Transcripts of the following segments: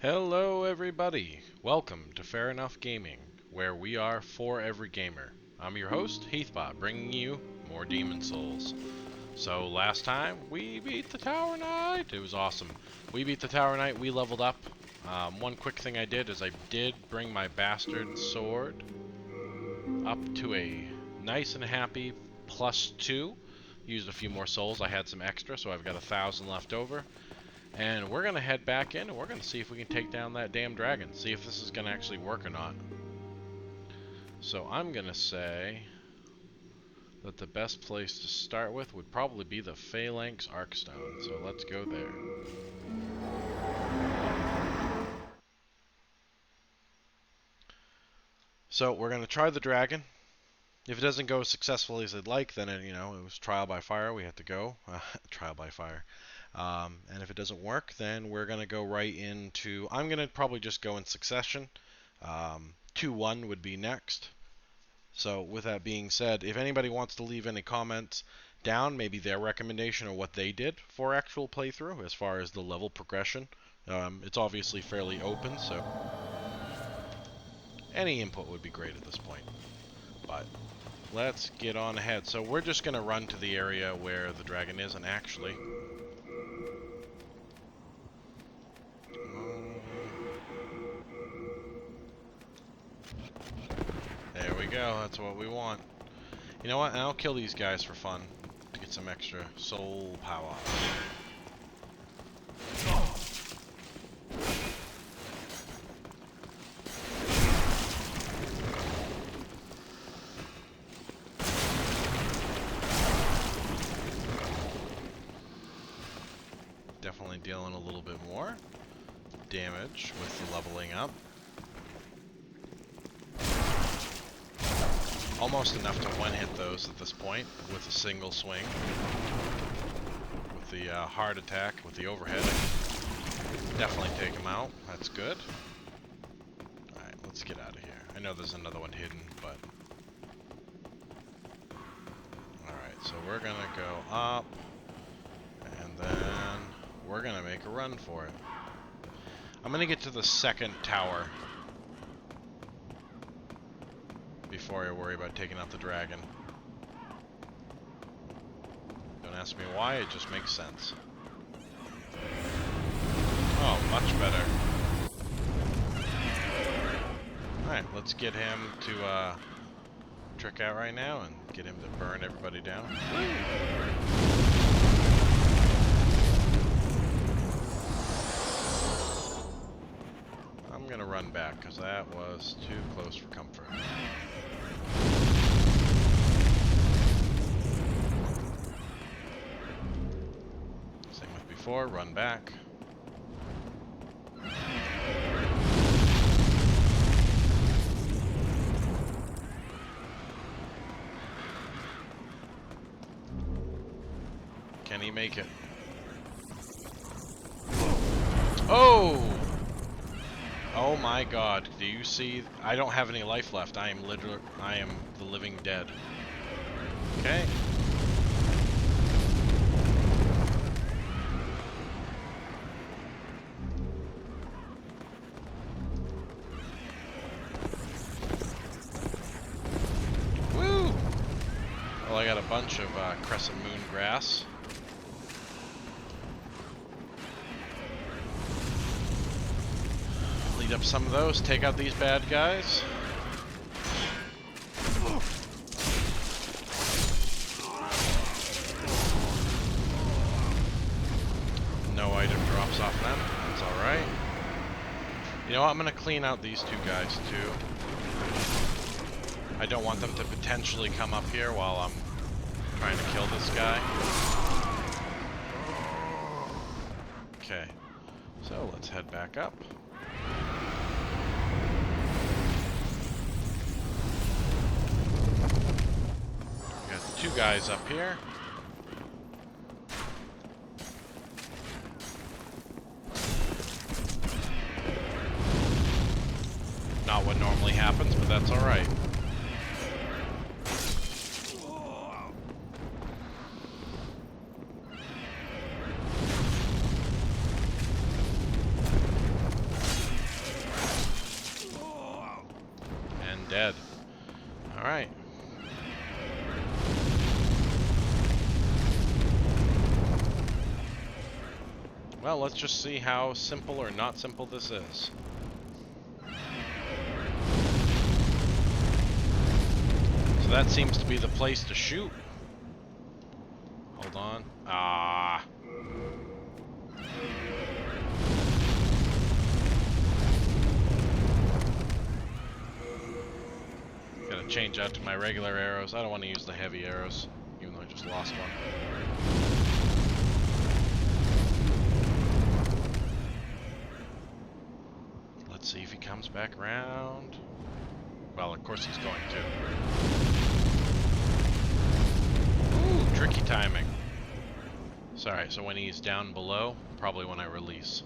Hello everybody, welcome to Fair Enough Gaming, where we are for every gamer. I'm your host, Heathbah, bringing you more Demon Souls. So last time, we beat the Tower Knight. It was awesome. We beat the Tower Knight, we leveled up. One quick thing I did is I did bring my bastard sword up to a nice and happy +2. Used a few more souls, I had some extra, so I've got 1,000 left over. And we're going to head back in and we're going to see if we can take down that damn dragon. See if this is going to actually work or not. So I'm going to say that the best place to start with would probably be the Phalanx Arkstone. So let's go there. So we're going to try the dragon. If it doesn't go as successfully as I'd like, then it was trial by fire. We have to go. Trial by fire. And if it doesn't work, then we're going to go right into... I'm going to probably just go in succession. 2-1 would be next. So with that being said, if anybody wants to leave any comments down, maybe their recommendation or what they did for actual playthrough as far as the level progression, it's obviously fairly open, so any input would be great at this point. But let's get on ahead. So we're just going to run to the area where the dragon is, and actually... There we go, that's what we want. You know what, and I'll kill these guys for fun, to get some extra soul power. Definitely dealing a little bit more damage with the leveling up. Almost enough to one-hit those at this point with a single swing. With the hard attack, with the overhead, definitely take him out. That's good. Alright, let's get out of here. I know there's another one hidden, but... Alright, so we're gonna go up, and then we're gonna make a run for it. I'm gonna get to the second tower before I worry about taking out the dragon. Don't ask me why, it just makes sense. Oh, much better. Alright, let's get him to trick out right now and get him to burn everybody down. I'm gonna run back because that was too close for comfort. Same with before, run back. Can he make it? Oh! Oh my god, do you see? I don't have any life left. I am the living dead. Okay. Woo! Well, I got a bunch of crescent moon grass. Lead up some of those, take out these bad guys. No item drops off them, that's alright. You know what, I'm gonna clean out these two guys too. I don't want them to potentially come up here while I'm trying to kill this guy. Okay, so let's head back up. Two guys up here. Not what normally happens, but that's alright. dead. Alright. Well, let's just see how simple or not simple this is. So that seems to be the place to shoot. Hold on. Ah. Gotta change out to my regular arrows. I don't want to use the heavy arrows, even though I just lost one. Let's see if he comes back around. Well, of course he's going to. Ooh, tricky timing. Sorry, so when he's down below, probably when I release.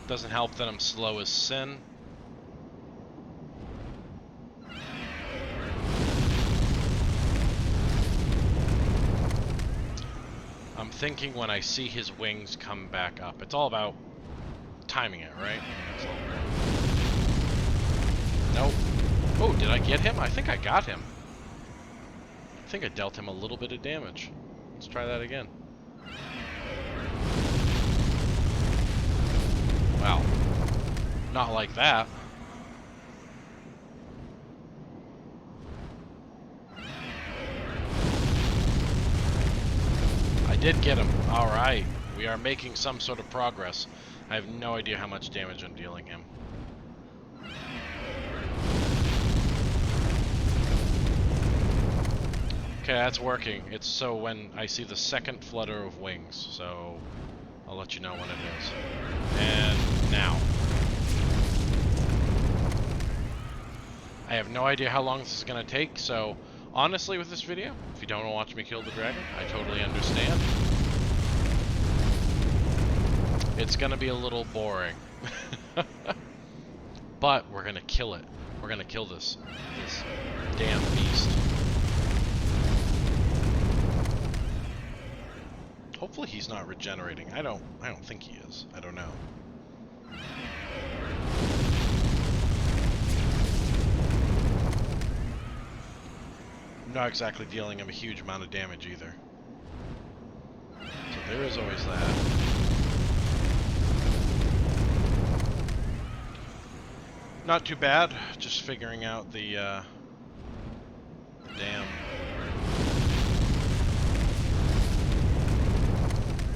Doesn't help that I'm slow as sin. I'm thinking when I see his wings come back up. It's all about timing it, right? That's all. Nope. Oh, did I get him? I think I got him. I think I dealt him a little bit of damage. Let's try that again. Wow. Not like that. I did get him. Alright. We are making some sort of progress. I have no idea how much damage I'm dealing him. Okay, that's working. It's so when I see the second flutter of wings, so I'll let you know when it is. And now. I have no idea how long this is going to take, so honestly with this video, if you don't want to watch me kill the dragon, I totally understand. It's going to be a little boring. But we're going to kill it. We're going to kill this damn beast. Hopefully he's not regenerating. I don't think he is. I don't know. I'm not exactly dealing him a huge amount of damage either. So there is always that. Not too bad. Just figuring out the damn.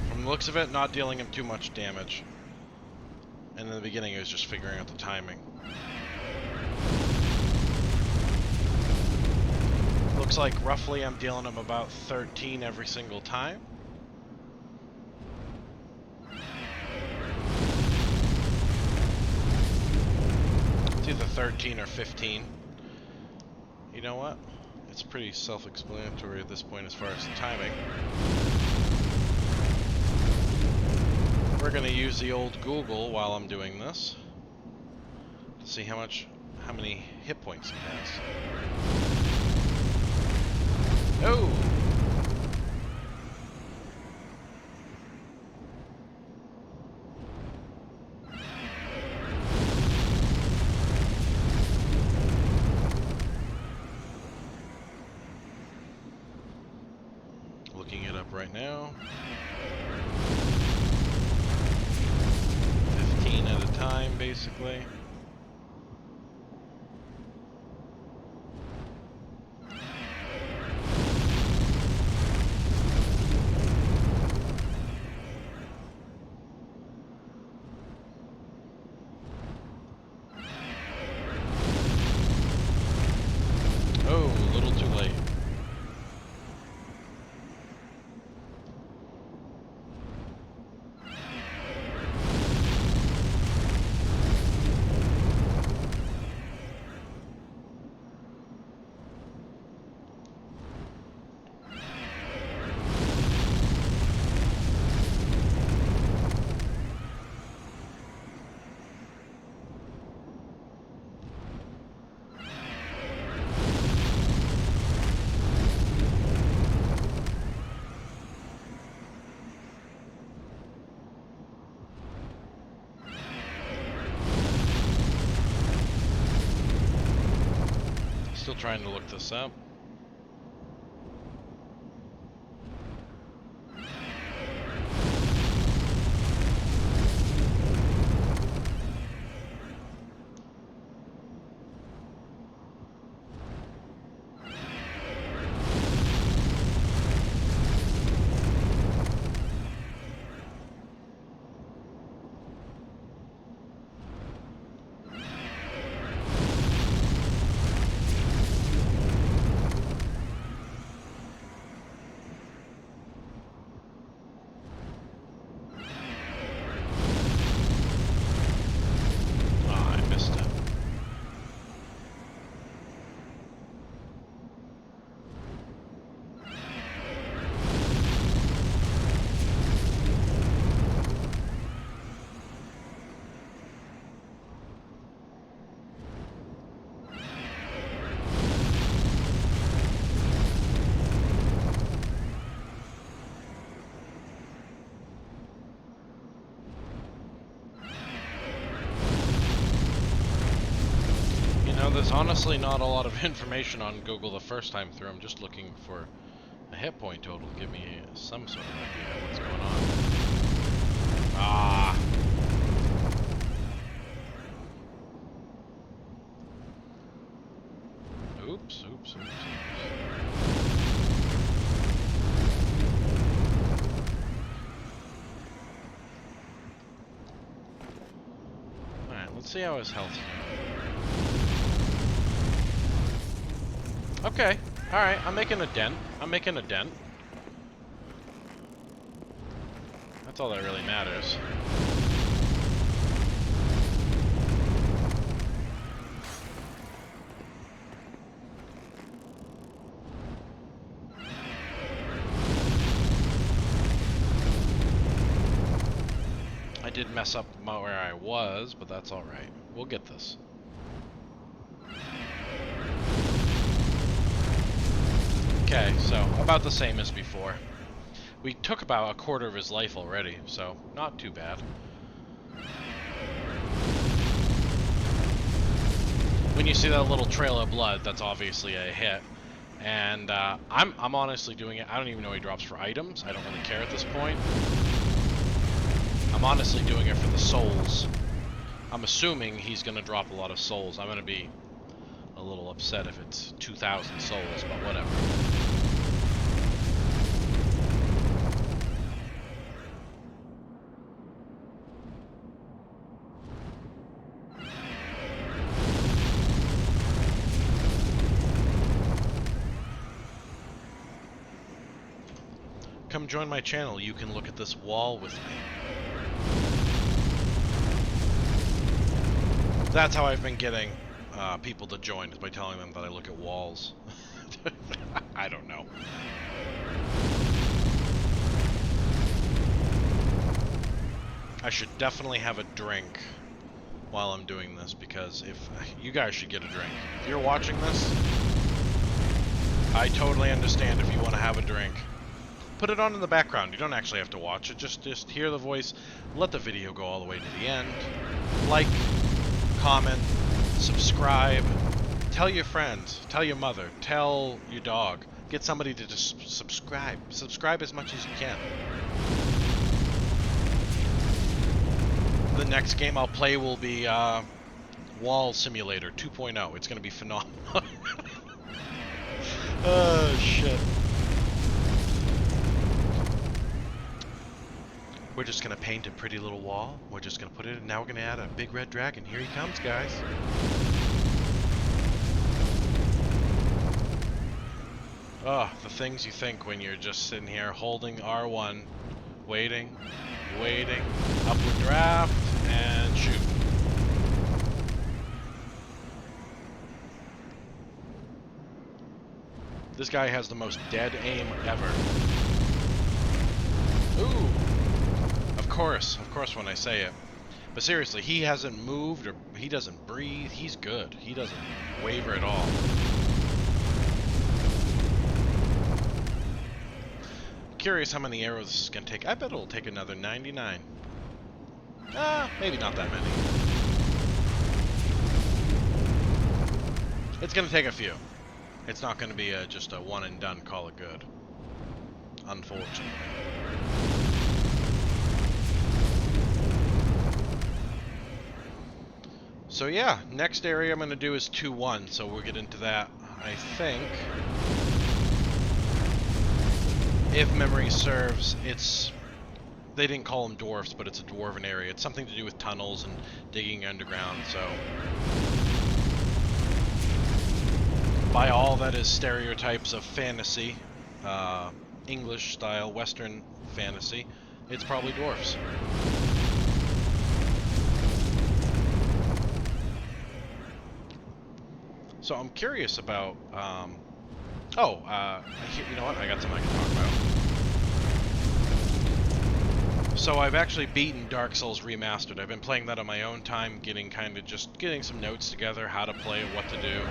From the looks of it, not dealing him too much damage. And in the beginning, it was just figuring out the timing. Looks like roughly I'm dealing him about 13 every single time. It's either 13 or 15. You know what? It's pretty self-explanatory at this point as far as the timing. We're gonna use the old Google while I'm doing this to see how many hit points he has. Oh! Looking it up right now. 15 at a time, basically. Oh, a little too late. trying to look this up. There's honestly not a lot of information on Google the first time through. I'm just looking for a hit point total to give me some sort of idea of what's going on. Ah! Oops, oops, oops, oops. Alright, let's see how his health's doing. Okay, alright, I'm making a dent. I'm making a dent. That's all that really matters. I did mess up where I was, but that's alright. We'll get this. Okay, so about the same as before. We took about a quarter of his life already, so not too bad. When you see that little trail of blood, that's obviously a hit. And I'm honestly doing it. I don't even know he drops for items. I don't really care at this point. I'm honestly doing it for the souls. I'm assuming he's going to drop a lot of souls. I'm going to be a little upset if it's 2,000 souls, but whatever. Come join my channel. You can look at this wall with me. That's how I've been getting people to join, is by telling them that I look at walls. I don't know. I should definitely have a drink while I'm doing this, because if you guys should get a drink. If you're watching this, I totally understand if you want to have a drink. Put it on in the background. You don't actually have to watch it. Just hear the voice. Let the video go all the way to the end. Like, comment, subscribe. Tell your friends. Tell your mother. Tell your dog. Get somebody to just subscribe. Subscribe as much as you can. The next game I'll play will be Wall Simulator 2.0. It's going to be phenomenal. Oh, shit. We're just going to paint a pretty little wall. We're just going to put it in. Now we're going to add a big red dragon. Here he comes, guys. Oh, the things you think when you're just sitting here holding R1, waiting, upward draft, and shoot. This guy has the most dead aim ever. Ooh! Of course when I say it. But seriously, he hasn't moved, or he doesn't breathe. He's good. He doesn't waver at all. Curious how many arrows this is going to take. I bet it'll take another 99. Maybe not that many. It's going to take a few. It's not going to be just a one and done, call it good. Unfortunately. So yeah, next area I'm going to do is 2-1, so we'll get into that, I think. If memory serves, they didn't call them dwarfs, but it's a dwarven area. It's something to do with tunnels and digging underground, so... By all that is stereotypes of fantasy, English-style Western fantasy, it's probably dwarfs. So I'm curious about, you know what? I got something I can talk about. So I've actually beaten Dark Souls Remastered. I've been playing that on my own time, getting some notes together, how to play it, what to do.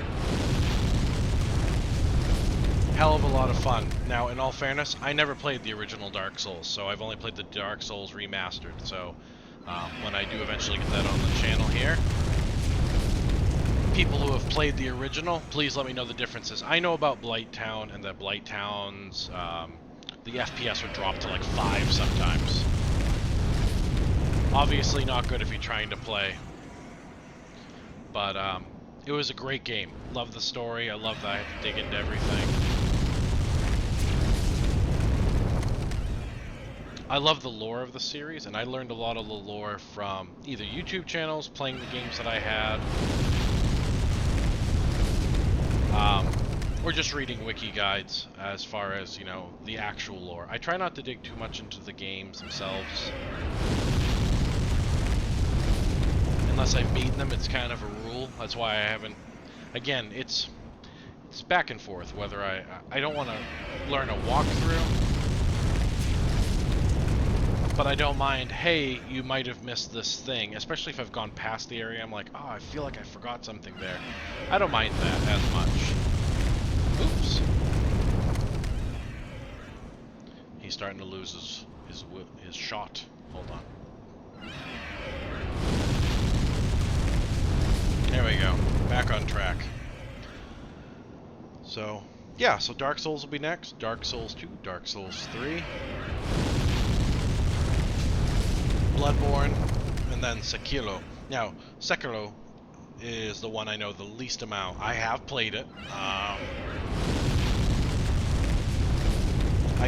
Hell of a lot of fun. Now, in all fairness, I never played the original Dark Souls, so I've only played the Dark Souls Remastered. So when I do eventually get that on the channel here, people who have played the original, please let me know the differences. I know about Blighttown, and that Blighttown's, the FPS would drop to like 5 sometimes. Obviously not good if you're trying to play. But, it was a great game. Love the story, I love that I had to dig into everything. I love the lore of the series, and I learned a lot of the lore from either YouTube channels, playing the games that I had, or just reading wiki guides as far as, you know, the actual lore. I try not to dig too much into the games themselves. Unless I've beaten them, it's kind of a rule. That's why I haven't... Again, it's back and forth, whether I don't want to learn a walkthrough, but I don't mind, hey, you might have missed this thing, especially if I've gone past the area. I'm like, oh, I feel like I forgot something there. I don't mind that as much. Oops. He's starting to lose his shot. Hold on. There we go. Back on track. So, yeah, so Dark Souls will be next. Dark Souls 2, Dark Souls 3. Bloodborne, and then Sekiro. Now, Sekiro is the one I know the least amount. I have played it. I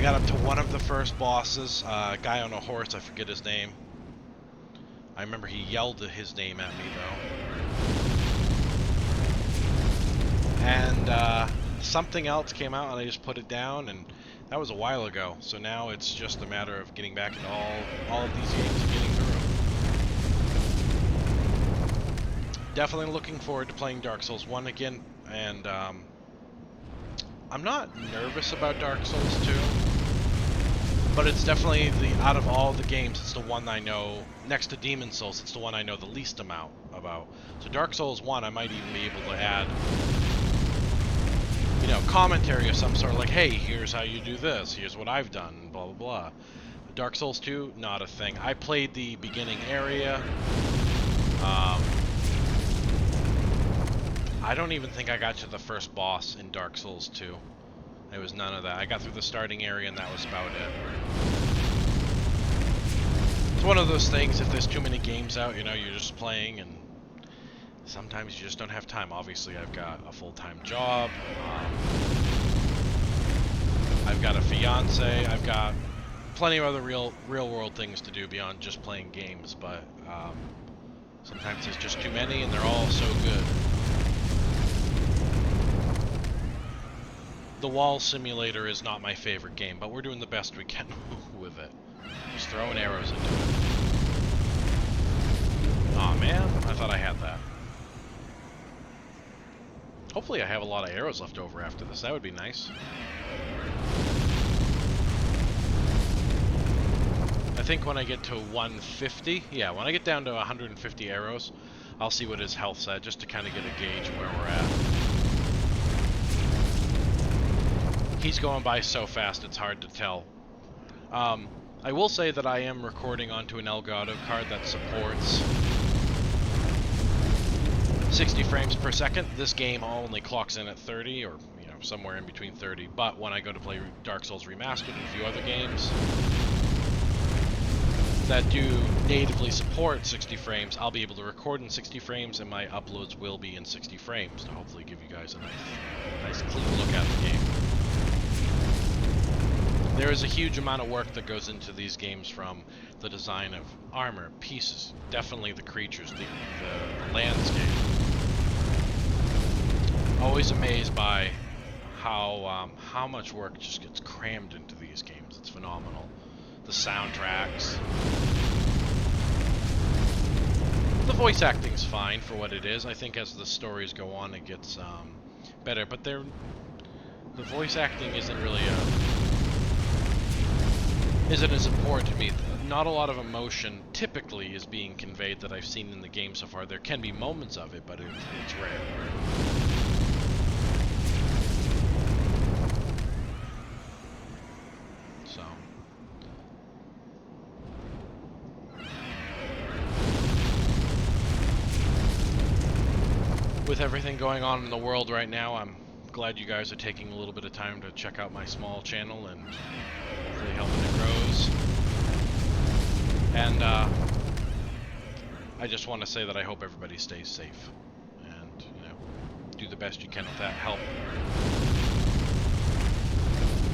got up to one of the first bosses, a guy on a horse, I forget his name. I remember he yelled his name at me, though. And, something else came out, and I just put it down, and that was a while ago. So now it's just a matter of getting back into all of these games and getting through them. Definitely looking forward to playing Dark Souls 1 again, and I'm not nervous about Dark Souls 2, but it's definitely, out of all the games, it's the one I know, next to Demon Souls, it's the one I know the least amount about. So Dark Souls 1, I might even be able to add, you know, commentary of some sort, like, hey, here's how you do this, here's what I've done, blah, blah, blah. Dark Souls 2, not a thing. I played the beginning area. I don't even think I got to the first boss in Dark Souls 2. There was none of that. I got through the starting area and that was about it. It's one of those things, if there's too many games out, you know, you're just playing and sometimes you just don't have time. Obviously, I've got a full-time job. I've got a fiance. I've got plenty of other real-world things to do beyond just playing games, but sometimes there's just too many and they're all so good. The Wall Simulator is not my favorite game, but we're doing the best we can with it. Just throwing arrows into it. Aw, man. I thought I had that. Hopefully I have a lot of arrows left over after this. That would be nice. I think when I get to 150, yeah, when I get down to 150 arrows, I'll see what his health's at, just to kind of get a gauge where we're at. He's going by so fast, it's hard to tell. I will say that I am recording onto an Elgato card that supports 60 frames per second. This game only clocks in at 30, or, you know, somewhere in between 30. But when I go to play Dark Souls Remastered and a few other games that do natively support 60 frames, I'll be able to record in 60 frames, and my uploads will be in 60 frames to hopefully give you guys a nice clean look at the game. There is a huge amount of work that goes into these games, from the design of armor, pieces, definitely the creatures, the landscape. Always amazed by how much work just gets crammed into these games. It's phenomenal. The soundtracks. The voice acting's fine for what it is. I think as the stories go on, it gets better. But the voice acting isn't really isn't as important to me. Not a lot of emotion typically is being conveyed that I've seen in the game so far. There can be moments of it, but it's rare. So. With everything going on in the world right now, I'm glad you guys are taking a little bit of time to check out my small channel and hopefully helping it grows. And I just want to say that I hope everybody stays safe and, you know, do the best you can with that help.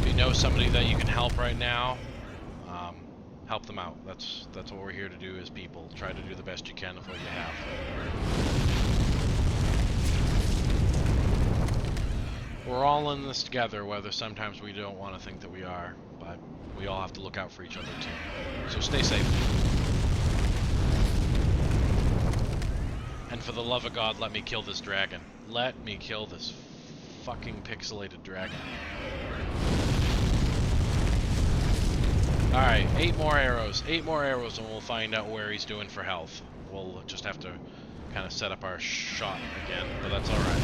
If you know somebody that you can help right now, help them out. That's what we're here to do as people. Try to do the best you can with what you have. We're all in this together, whether sometimes we don't want to think that we are, but we all have to look out for each other too. So stay safe. And for the love of God, let me kill this dragon. Let me kill this fucking pixelated dragon. Alright, 8 more arrows. 8 more arrows and we'll find out where he's doing for health. We'll just have to kind of set up our shot again, but that's alright.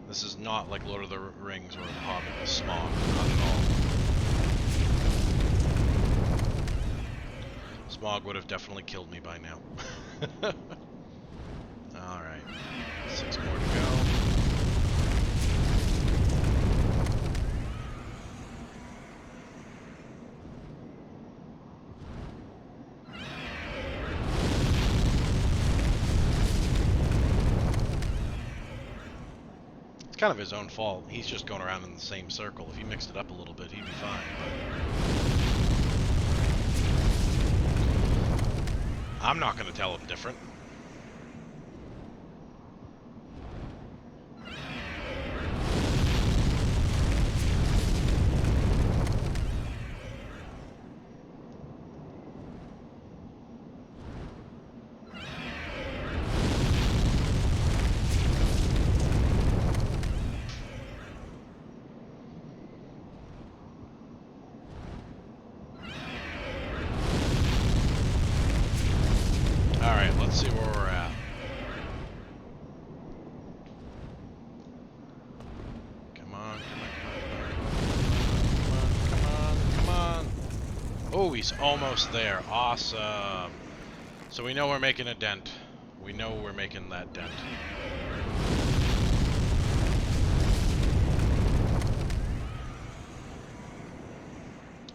This is not like Lord of the Rings or The Hobbit with Smaug, not at all. Smaug would have definitely killed me by now. Alright, 6 more to go. Kind of his own fault. He's just going around in the same circle. If he mixed it up a little bit, he'd be fine. But I'm not going to tell him different. Let's see where we're at. Come on, come on. Oh, he's almost there. Awesome. So we know we're making a dent. We know we're making that dent.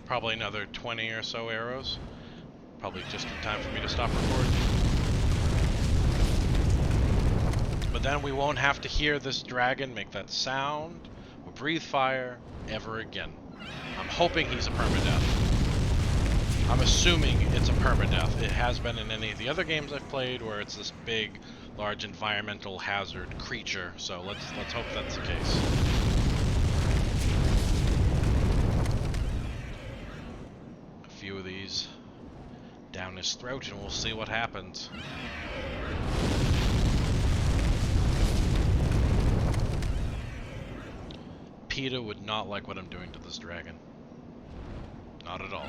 Probably another 20 or so arrows. Probably just in time for me to stop recording. But then we won't have to hear this dragon make that sound or breathe fire ever again. I'm hoping he's a permadeath. I'm assuming it's a permadeath. It has been in any of the other games I've played where it's this big, large environmental hazard creature. So let's hope that's the case. A few of these down his throat and we'll see what happens. PETA would not like what I'm doing to this dragon. Not at all.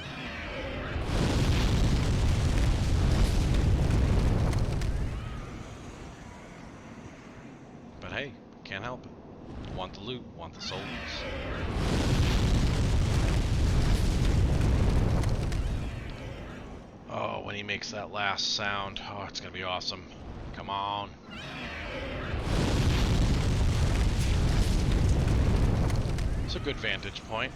But hey, can't help it. Want the loot, want the souls. Oh, when he makes that last sound. Oh, it's gonna be awesome. Come on. It's a good vantage point.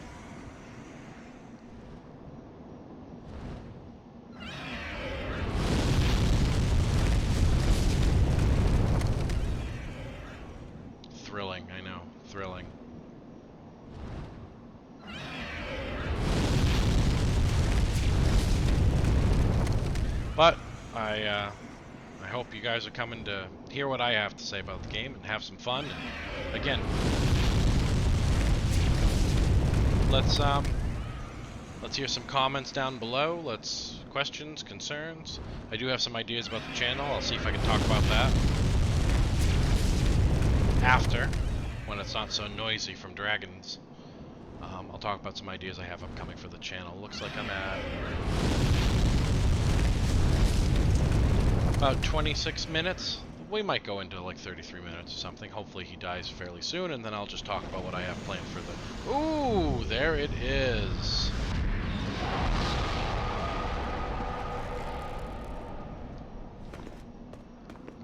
Thrilling, I know. Thrilling. But I hope you guys are coming to hear what I have to say about the game and have some fun. And again, let's hear some comments down below. Questions, concerns. I do have some ideas about the channel. I'll see if I can talk about that after, when it's not so noisy from dragons. I'll talk about some ideas I have upcoming for the channel. Looks like I'm at about 26 minutes. We might go into like 33 minutes or something. Hopefully he dies fairly soon, and then I'll just talk about what I have planned for the... Ooh, there it is.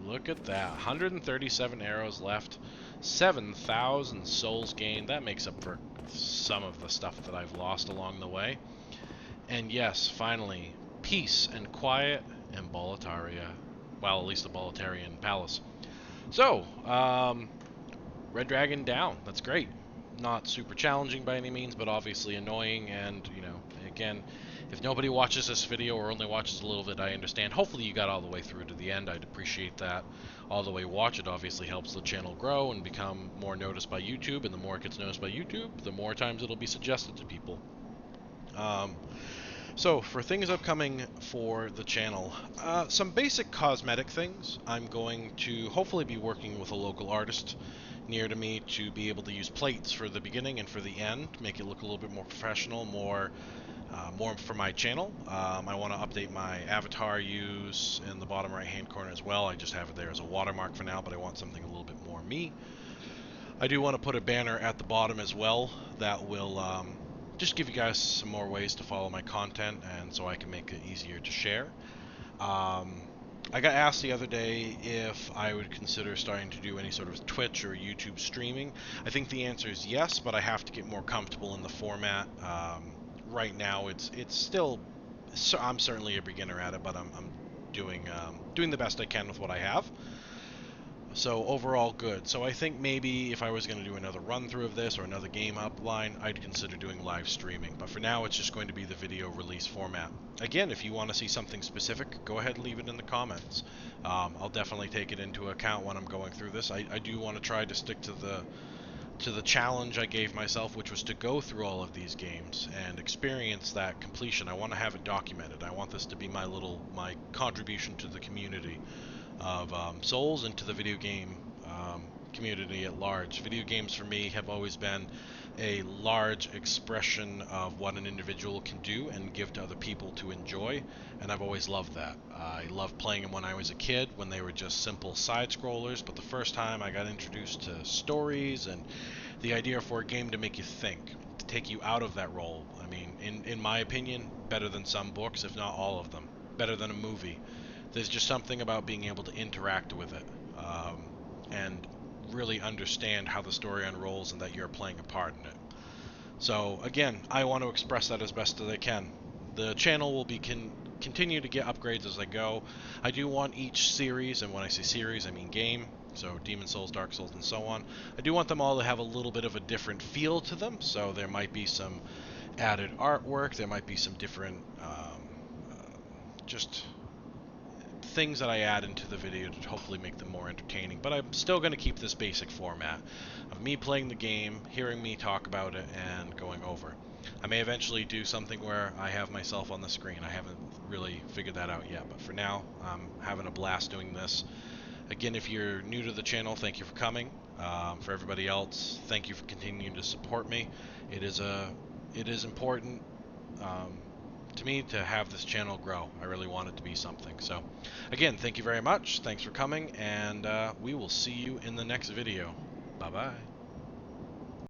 Look at that. 137 arrows left. 7,000 souls gained. That makes up for some of the stuff that I've lost along the way. And yes, finally, peace and quiet in Boletaria. Well, at least the Boletarian palace. So, Red Dragon down. That's great. Not super challenging by any means, but obviously annoying. And, you know, again, if nobody watches this video or only watches a little bit, I understand. Hopefully you got all the way through to the end. I'd appreciate that. All the way watch it obviously helps the channel grow and become more noticed by YouTube. And the more it gets noticed by YouTube, the more times it'll be suggested to people. So, for things upcoming for the channel, some basic cosmetic things. I'm going to hopefully be working with a local artist near to me to be able to use plates for the beginning and for the end, make it look a little bit more professional, more for my channel. I want to update my avatar use in the bottom right hand corner as well. I just have it there as a watermark for now, but I want something a little bit more me. I do want to put a banner at the bottom as well that will just give you guys some more ways to follow my content, and so I can make it easier to share. I got asked the other day if I would consider starting to do any sort of Twitch or YouTube streaming. I think the answer is yes, but I have to get more comfortable in the format. Right now, it's still, I'm certainly a beginner at it, but I'm doing the best I can with what I have. So overall good. So I think maybe if I was going to do another run through of this or another game upline, I'd consider doing live streaming. But for now, it's just going to be the video release format. Again, if you want to see something specific, go ahead and leave it in the comments. I'll definitely take it into account when I'm going through this. I do want to try to stick to the challenge I gave myself, which was to go through all of these games and experience that completion. I want to have it documented. I want this to be my contribution to the community of Souls and to the video game community at large. Video games for me have always been a large expression of what an individual can do and give to other people to enjoy, and I've always loved that. I loved playing them when I was a kid, when they were just simple side scrollers, but the first time I got introduced to stories and the idea for a game to make you think, to take you out of that role. I mean, in my opinion, better than some books, if not all of them. Better than a movie. There's just something about being able to interact with it and really understand how the story unrolls and that you're playing a part in it. So again, I want to express that as best as I can. The channel will be continue to get upgrades as I go. I do want each series, and when I say series I mean game, so Demon Souls, Dark Souls, and so on, I do want them all to have a little bit of a different feel to them. So there might be some added artwork, there might be some different just things that I add into the video to hopefully make them more entertaining, but I'm still going to keep this basic format of me playing the game, hearing me talk about it, and going over. I may eventually do something where I have myself on the screen. I haven't really figured that out yet, but for now, I'm having a blast doing this. Again, if you're new to the channel, thank you for coming. For everybody else, thank you for continuing to support me. It is important to me to have this channel grow. I really want it to be something. So again, thank you very much. Thanks for coming, and we will see you in the next video. Bye bye.